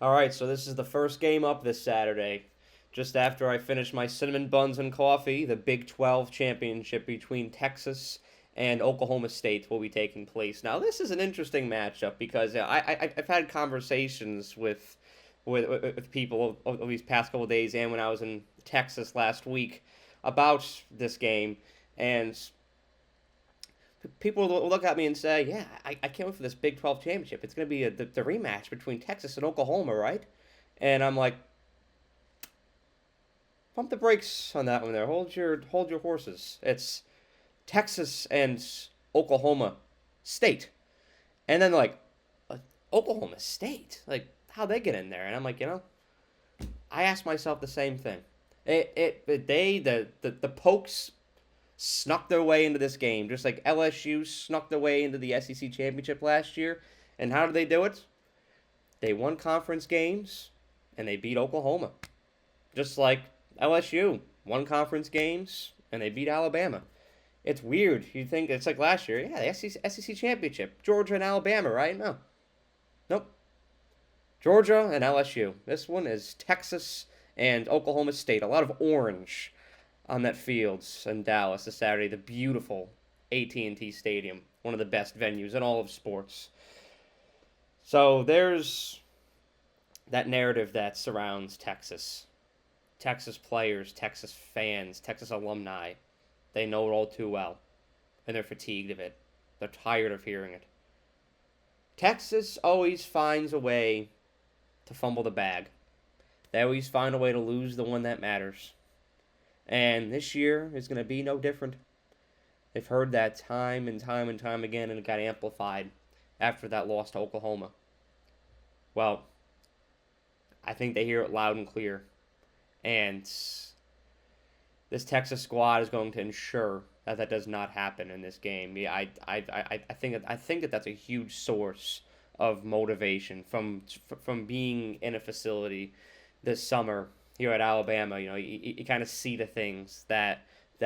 All right, so this is the first game up this Saturday. Just after I finish my cinnamon buns and coffee, the Big 12 championship between Texas and Oklahoma State will be taking place. Now, this is an interesting matchup because I've had conversations with people over these past couple of days and when I was in Texas last week about this game, and people will look at me and say, "Yeah, I can't wait for this Big 12 championship. It's going to be the rematch between Texas and Oklahoma, right?" And I'm like, pump the brakes on that one there. Hold your horses. It's Texas and Oklahoma State, and then like Oklahoma State, like how they get in there, and I'm like, I asked myself the same thing. The Pokes snuck their way into this game, just like LSU snuck their way into the SEC championship last year. And how did they do it? They won conference games and they beat Oklahoma, just like LSU won conference games and they beat Alabama. It's weird. You think it's like last year, yeah, the SEC championship, Georgia and Alabama, right? No, nope. Georgia and LSU. This one is Texas and Oklahoma State. A lot of orange on that field in Dallas this Saturday. The beautiful AT&T Stadium, one of the best venues in all of sports. So there's that narrative that surrounds Texas. Texas players, Texas fans, Texas alumni. They know it all too well, and they're fatigued of it. They're tired of hearing it. Texas always finds a way to fumble the bag. They always find a way to lose the one that matters. And this year is going to be no different. They've heard that time and time and time again, and it got amplified after that loss to Oklahoma. Well, I think they hear it loud and clear. And this Texas squad is going to ensure that that does not happen in this game. Yeah, I think that that's a huge source of motivation from being in a facility this summer here at Alabama. You kind of see the things that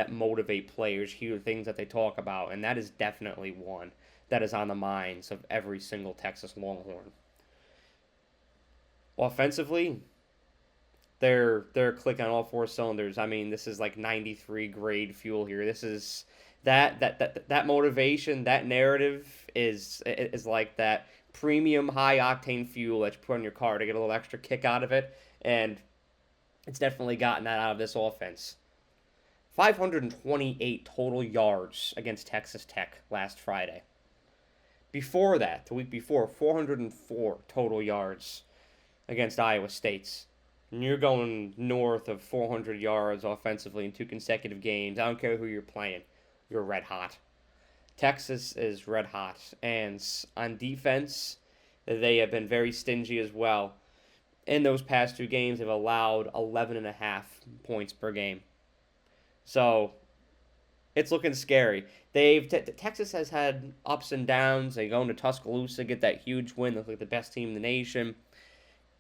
motivate players, hear the things that they talk about, and that is definitely one that is on the minds of every single Texas Longhorn. Offensively, they're clicking on all four cylinders. I mean, this is like 93 grade fuel here. This is that motivation, that narrative is like that premium high octane fuel that you put in your car to get a little extra kick out of it, and it's definitely gotten that out of this offense. 528 total yards against Texas Tech last Friday. Before that, the week before, 404 total yards against Iowa State. And you're going north of 400 yards offensively in two consecutive games. I don't care who you're playing. You're red hot. Texas is red hot. And on defense, they have been very stingy as well. In those past two games, they've allowed 11.5 points per game. So it's looking scary. Texas has had ups and downs. They go into Tuscaloosa, get that huge win. They look like the best team in the nation.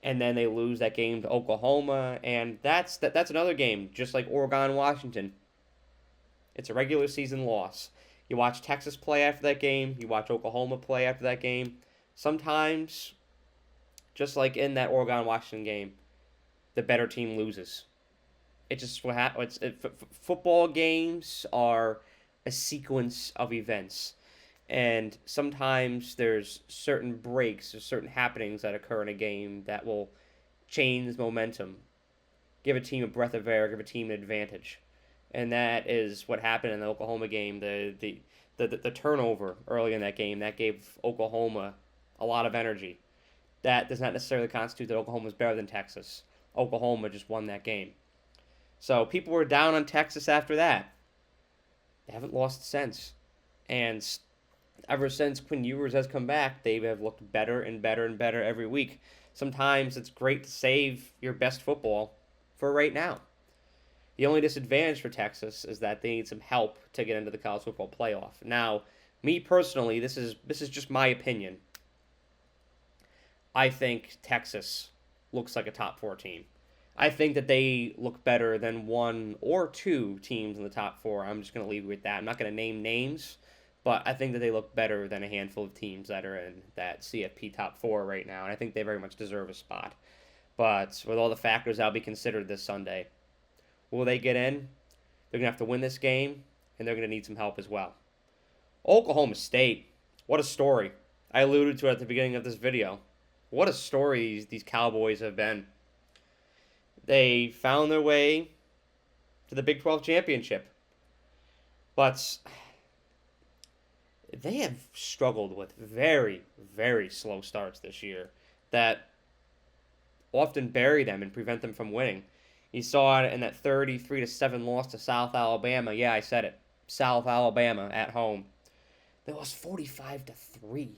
And then they lose that game to Oklahoma, and that's another game, just like Oregon, Washington. It's a regular season loss. You watch Texas play after that game. You watch Oklahoma play after that game. Sometimes, just like in that Oregon, Washington game, the better team loses. It's just what happens. Football games are a sequence of events. And sometimes there's certain breaks or certain happenings that occur in a game that will change momentum, give a team a breath of air, give a team an advantage. And that is what happened in the Oklahoma game. The turnover early in that game, that gave Oklahoma a lot of energy. That does not necessarily constitute that Oklahoma is better than Texas. Oklahoma just won that game. So people were down on Texas after that. They haven't lost since. And ever since Quinn Ewers has come back, they have looked better and better and better every week. Sometimes it's great to save your best football for right now. The only disadvantage for Texas is that they need some help to get into the college football playoff. Now, me personally, this is just my opinion. I think Texas looks like a top 4 team. I think that they look better than one or two teams in the top 4. I'm just going to leave you with that. I'm not going to name names, But I think that they look better than a handful of teams that are in that CFP top 4 right now, and I think they very much deserve a spot. But with all the factors that'll be considered this Sunday, will they get in? They're going to have to win this game, and they're going to need some help as well. Oklahoma State, what a story. I alluded to it at the beginning of this video. What a story these Cowboys have been. They found their way to the Big 12 championship. But they have struggled with very, very slow starts this year that often bury them and prevent them from winning. You saw it in that 33-7 loss to South Alabama. Yeah, I said it. South Alabama at home. They lost 45-3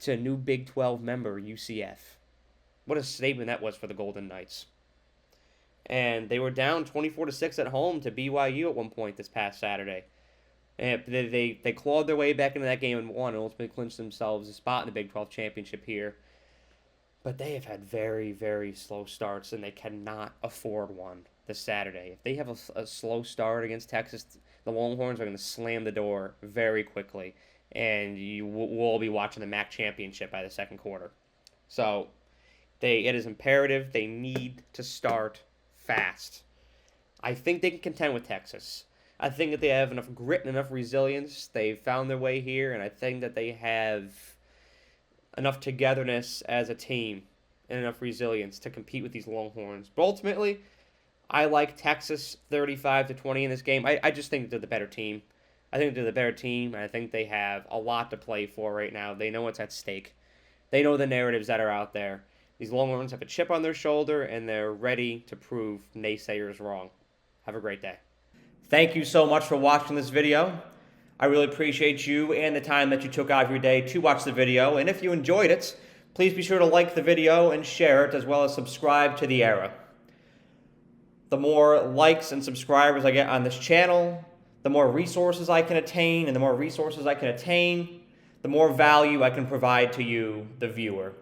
to a new Big 12 member, UCF. What a statement that was for the Golden Knights. And they were down 24-6 at home to BYU at one point this past Saturday. And they clawed their way back into that game and won, and ultimately clinched themselves a spot in the Big 12 championship here. But they have had very, very slow starts, and they cannot afford one this Saturday. If they have a slow start against Texas, the Longhorns are going to slam the door very quickly, and you will all be watching the MAC championship by the second quarter. So it is imperative. They need to start fast. I think they can contend with Texas. I think that they have enough grit and enough resilience. They've found their way here, and I think that they have enough togetherness as a team and enough resilience to compete with these Longhorns. But ultimately, I like Texas 35-20 in this game. I just think they're the better team. I think they're the better team, and I think they have a lot to play for right now. They know what's at stake. They know the narratives that are out there. These Longhorns have a chip on their shoulder, and they're ready to prove naysayers wrong. Have a great day. Thank you so much for watching this video. I really appreciate you and the time that you took out of your day to watch the video. And if you enjoyed it, please be sure to like the video and share it, as well as subscribe to The Era. The more likes and subscribers I get on this channel, the more resources I can attain, and the more resources I can attain, the more value I can provide to you, the viewer.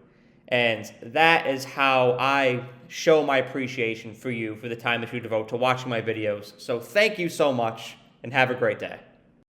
And that is how I show my appreciation for you for the time that you devote to watching my videos. So thank you so much, and have a great day.